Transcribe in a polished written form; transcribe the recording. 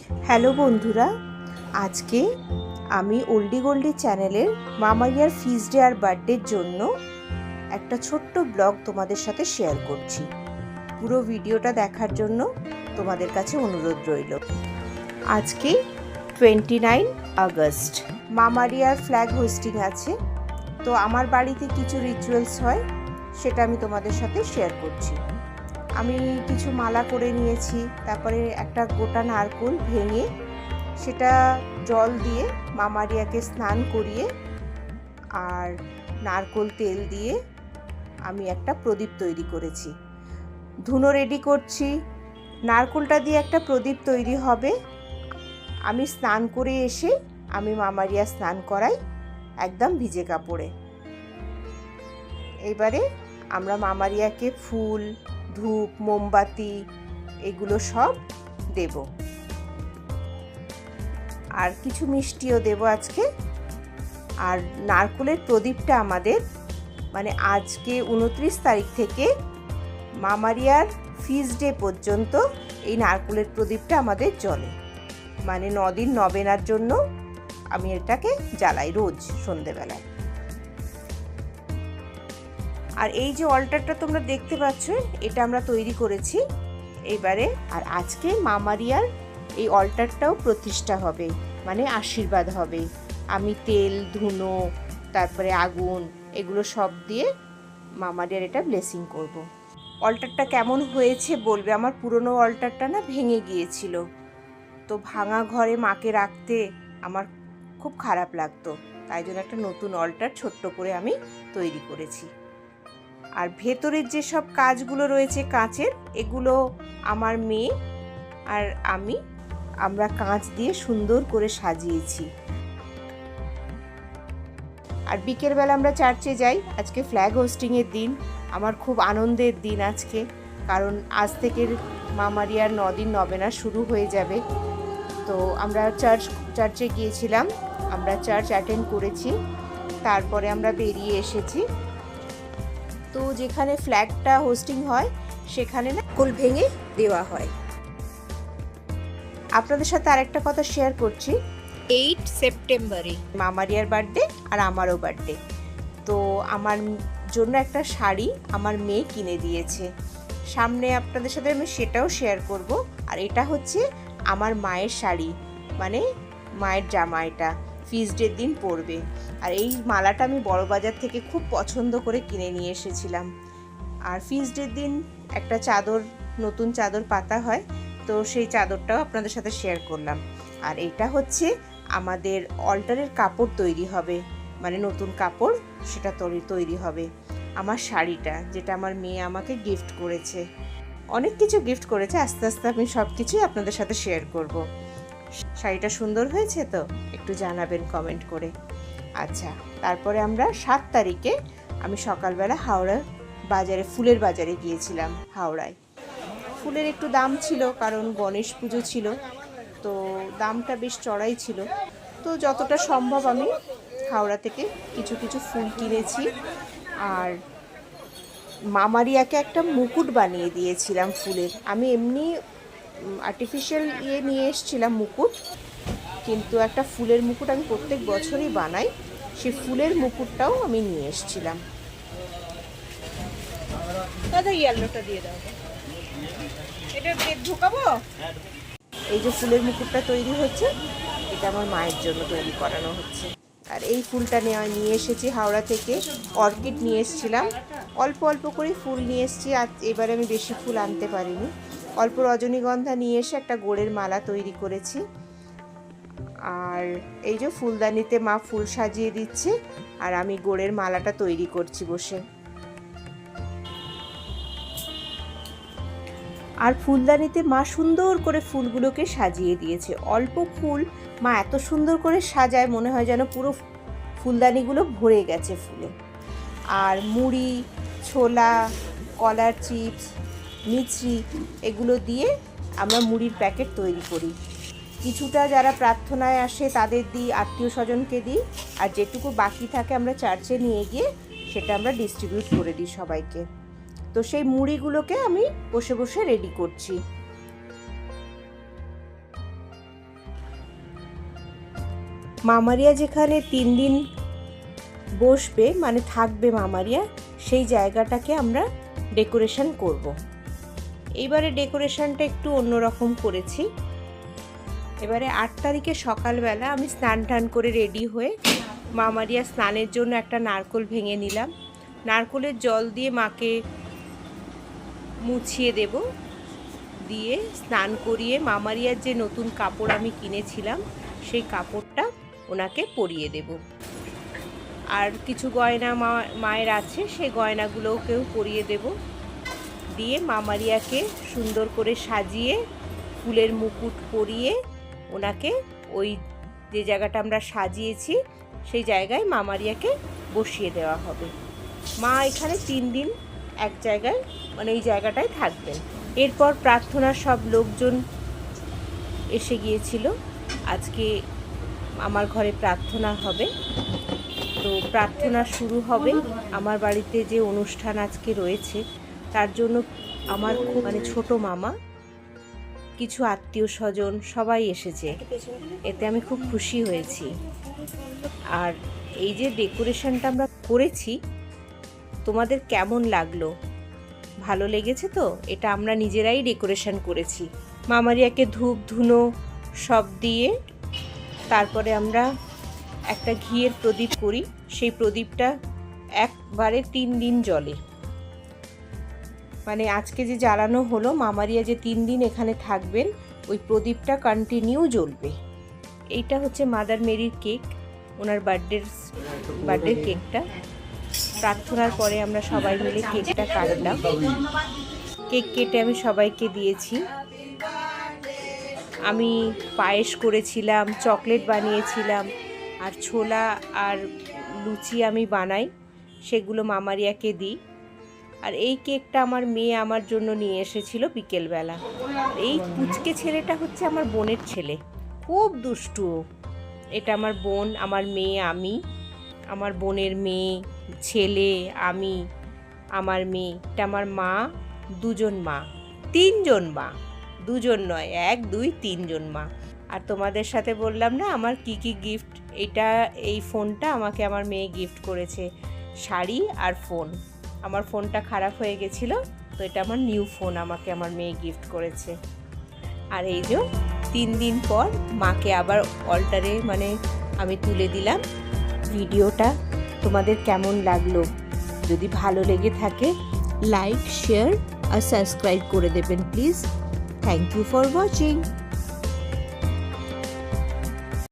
Hello বন্ধুরা, আজকে আমি ওল্ডি গোল্ডি চ্যানেলের মামারিয়ার ফিস্ট ডে আর বার্থডের জন্য একটা ছোট্ট ব্লগ তোমাদের সাথে শেয়ার করছি। পুরো ভিডিওটা দেখার জন্য তোমাদের কাছে অনুরোধ রইল। আজকে 29 আগস্ট, মামারিয়ার ফ্ল্যাগ হোস্টিং আছে। তো আমার বাড়িতে কিছু রিচুয়ালস হয়, সেটা আমি তোমাদের সাথে শেয়ার করছি। আমি কিছু মালা করে নিয়েছি, তারপরে একটা গোটা নারকেল ভেঙে সেটা জল দিয়ে মামারিয়াকে স্নান করিয়ে আর নারকেল তেল দিয়ে আমি একটা প্রদীপ তৈরি করেছি। ধুনো রেডি করছি, নারকেলটা দিয়ে একটা প্রদীপ তৈরি হবে। আমি স্নান করে এসে আমি মামারিয়া স্নান করাই একদম ভিজে কাপড়ে। এবারে আমরা মামারিয়াকে ফুল, ধূপ, মোমবাতি এগুলো সব দেব, আর কিছু মিষ্টিও দেব আজকে। আর নারকেলের প্রদীপটা আমাদের আজকে 29 তারিখ থেকে মামারিয়ার ফিস্ট ডে পর্যন্ত এই নারকেলের প্রদীপটা আমাদের জ্বলে, 9 দিন নবেনার জন্য আমি এটাকে জ্বালাই রোজ সন্ধেবেলায়। আর এই যে অল্টারটা তোমরা দেখতে পাচ্ছ, এটা আমরা তৈরি করেছি এইবারে। আর আজকে মামারিয়ার এই অল্টারটাও প্রতিষ্ঠা হবে, আশীর্বাদ হবে। আমি তেল, ধুনো, তারপরে আগুন এগুলো সব দিয়ে মামারিয়ার এটা ব্লেসিং করব। অল্টারটা কেমন হয়েছে বলবে। আমার পুরনো অল্টারটা ভেঙে গিয়েছিল, তো ভাঙা ঘরে মাকে রাখতে আমার খুব খারাপ লাগতো, তাই জন্য একটা নতুন অল্টার ছোট্ট করে আমি তৈরি করেছি। আর ভেতরের যে সব কাজগুলো রয়েছে কাঁচের, এগুলো আমার মেয়ে আর আমরা কাঁচ দিয়ে সুন্দর করে সাজিয়েছি। আর বিকেলবেলা আমরা চার্চে যাই। আজকে ফ্ল্যাগ হোস্টিংয়ের দিন, আমার খুব আনন্দের দিন আজকে, কারণ আজ থেকে মামারিয়ার 9 দিন নবেনা শুরু হয়ে যাবে। তো আমরা চার্চে গিয়েছিলাম, আমরা চার্চ অ্যাটেন্ড করেছি, তারপরে আমরা বেরিয়ে এসেছি। তো যেখানে ফ্ল্যাগটা হোস্টিং হয় সেখানে নারকেল ভেঙে দেওয়া হয়। আপনাদের সাথে আরেকটা কথা শেয়ার করছি। 8 সেপ্টেম্বরে মামারিয়ার বার্থডে আর আমারও বার্থডে। তো আমার জন্য একটা শাড়ি আমার মেয়ে কিনে দিয়েছে, সামনে আপনাদের সাথে আমি সেটাও শেয়ার করব। আর এটা হচ্ছে আমার মায়ের শাড়ি, মায়ের জামা, এটা ফিস্ট ডের দিন পরবে। আর এই মালাটা আমি বড়বাজার থেকে খুব পছন্দ করে কিনে নিয়ে এসেছিলাম। আর ফিস্ট ডের দিন একটা চাদর, নতুন চাদর পাতা হয়, তো সেই চাদরটাও আপনাদের সাথে শেয়ার করলাম। আর এটা হচ্ছে আমাদের অল্টারের কাপড় তৈরি হবে, নতুন কাপড় সেটা তৈরি হবে। আমার শাড়িটা, যেটা আমার মেয়ে আমাকে গিফট করেছে, অনেক কিছু গিফট করেছে, আস্তে আস্তে আমি সব কিছুই আপনাদের সাথে শেয়ার করব। শাড়িটা সুন্দর হয়েছে তো একটু জানাবেন কমেন্ট করে। আচ্ছা, তারপরে আমরা 7 তারিখে আমি সকালবেলা হাওড়া বাজারে, ফুলের বাজারে গিয়েছিলাম। হাওড়ায় ফুলের একটু দাম ছিল, কারণ গণেশ পুজো ছিল, তো দামটা বেশ চড়াই ছিল। তো যতটা সম্ভব আমি হাওড়া থেকে কিছু কিছু ফুল কিনেছি। আর মামারিয়াকে একটা মুকুট বানিয়ে দিয়েছিলাম ফুলের। আমি এমনি আর্টিফিশিয়াল নিয়ে এসেছিলাম মুকুট, কিন্তু একটা ফুলের মুকুট আমি প্রত্যেক বছরই বানাই, সেই ফুলের মুকুটটাও আমি নিয়ে এসেছিলাম। দাদা ইয়েলোটা দিয়ে দাও, এটা ঢোকাবো। এই যে ফুলের মুকুটটা তৈরি হচ্ছে, এটা আমার মায়ের জন্য তৈরি করানো হচ্ছে। আর এই ফুলটা নিয়ে এসেছি হাওড়া থেকে, অর্কিড নিয়ে এসেছিলাম। অল্প অল্প করে ফুল নিয়ে এসেছি, আর এবারে আমি বেশি ফুল আনতে পারিনি। অল্প রজনীগন্ধা নিয়ে এসে একটা গোড়ের মালা তৈরি করেছি। আর এই যে ফুলদানিতে মা ফুল সাজিয়ে দিচ্ছে, আর আমি গোড়ের মালাটা তৈরি করছি বসে। আর ফুলদানিতে মা সুন্দর করে ফুলগুলোকে সাজিয়ে দিয়েছে। অল্প ফুল মা এত সুন্দর করে সাজায়, মনে হয় যেন পুরো ফুলদানিগুলো ভরে গেছে ফুলে। আর মুড়ি, ছোলা, কলার চিপস, মিছরি এগুলো দিয়ে আমরা মুড়ির প্যাকেট তৈরি করি। কিছুটা যারা প্রার্থনায় আসে তাদের দিই, আত্মীয় স্বজনকে দিই, আর যেটুকু বাকি থাকে আমরা চার্চে নিয়ে গিয়ে সেটা আমরা ডিস্ট্রিবিউট করে দিই সবাইকে। তো সেই মুড়িগুলোকে আমি বসে বসে রেডি করছি। মামারিয়া যেখানে 3 দিন বসবে মানে থাকবে মামারিয়া, সেই জায়গাটাকে আমরা ডেকোরেশন করব। এইবারে ডেকোরেশনটা একটু অন্যরকম করেছি। এবারে 8 তারিখে সকালবেলা আমি স্নান টান করে রেডি হয়ে মামারিয়া স্নানের জন্য একটা নারকোল ভেঙে নিলাম। নারকোলের জল দিয়ে মাকে মুছিয়ে দেব, দিয়ে স্নান করিয়ে মামারিয়ার যে নতুন কাপড় আমি কিনেছিলাম সেই কাপড়টা ওনাকে পরিয়ে দেব। আর কিছু গয়না মায়ের আছে, সেই গয়নাগুলোকেও পরিয়ে দেব। দিয়ে মামারিয়াকে সুন্দর করে সাজিয়ে ফুলের মুকুট পরিয়ে ওনাকে ওই যে জায়গাটা আমরা সাজিয়েছি সেই জায়গায় মামারিয়াকে বসিয়ে দেওয়া হবে। মা এখানে 3 দিন এক জায়গায় মানে এই জায়গাটায় থাকবেন। এরপর প্রার্থনার সব লোকজন এসে গিয়েছিল। আজকে আমার ঘরে প্রার্থনা হবে, তো প্রার্থনা শুরু হবে। আমার বাড়িতে যে অনুষ্ঠান আজকে রয়েছে তার জন্য আমার খুব মানে ছোট মামা, কিছু আত্মীয় স্বজন সবাই এসেছে, এতে আমি খুব খুশি হয়েছি। আর এই যে ডেকোরেশনটা আমরা করেছি তোমাদের কেমন লাগলো? ভালো লেগেছে তো? এটা আমরা নিজেরাই ডেকোরেশন করেছি। মামারিয়াকে ধূপ ধুনো সব দিয়ে তারপরে আমরা একটা ঘিয়ের প্রদীপ করি। সেই প্রদীপটা একবারে 3 দিন জ্বলে, মানে আজকে যে জ্বালানো হলো, মামারিয়া যে 3 দিন এখানে থাকবেন ওই প্রদীপটা কন্টিনিউ জ্বলবে। এইটা হচ্ছে মাদার মেরির কেক, ওনার বার্থডের কেকটা। প্রার্থনার পরে আমরা সবাই মিলে কেকটা কাটলাম। কেক কেটে আমি সবাইকে দিয়েছি। আমি পায়েস করেছিলাম, চকলেট বানিয়েছিলাম, আর ছোলা আর লুচি আমি বানাই, সেগুলো মামারিয়াকে দিই। আর এই কেকটা আমার মেয়ে আমার জন্য নিয়ে এসেছিল বিকেলবেলা। এই পুচকে ছেলেটা হচ্ছে আমার বোনের ছেলে, খুব দুষ্টু। এটা আমার বোন, আমার মেয়ে, আমি, আমার বোনের মেয়ে, ছেলে, আমি, আমার মেয়ে। এটা আমার মা, 2 জন মা, 3 জন মা, 2 জন নয়, 1 2 3 জন মা। আর তোমাদের সাথে বললাম না আমার কি কি গিফট। এই ফোনটা আমাকে আমার মেয়ে গিফট করেছে, শাড়ি আর ফোন। আমার ফোনটা খারাপ হয়ে গেছিলো, তো এটা আমার নিউ ফোন আমাকে আমার মেয়ে গিফট করেছে। আর এই যে 3 দিন পর মাকে আবার অল্টারে মানে আমি তুলে দিলাম। ভিডিওটা তোমাদের কেমন লাগলো? যদি ভালো লেগে থাকে লাইক, শেয়ার আর সাবস্ক্রাইব করে দেবেন please. Thank you for watching.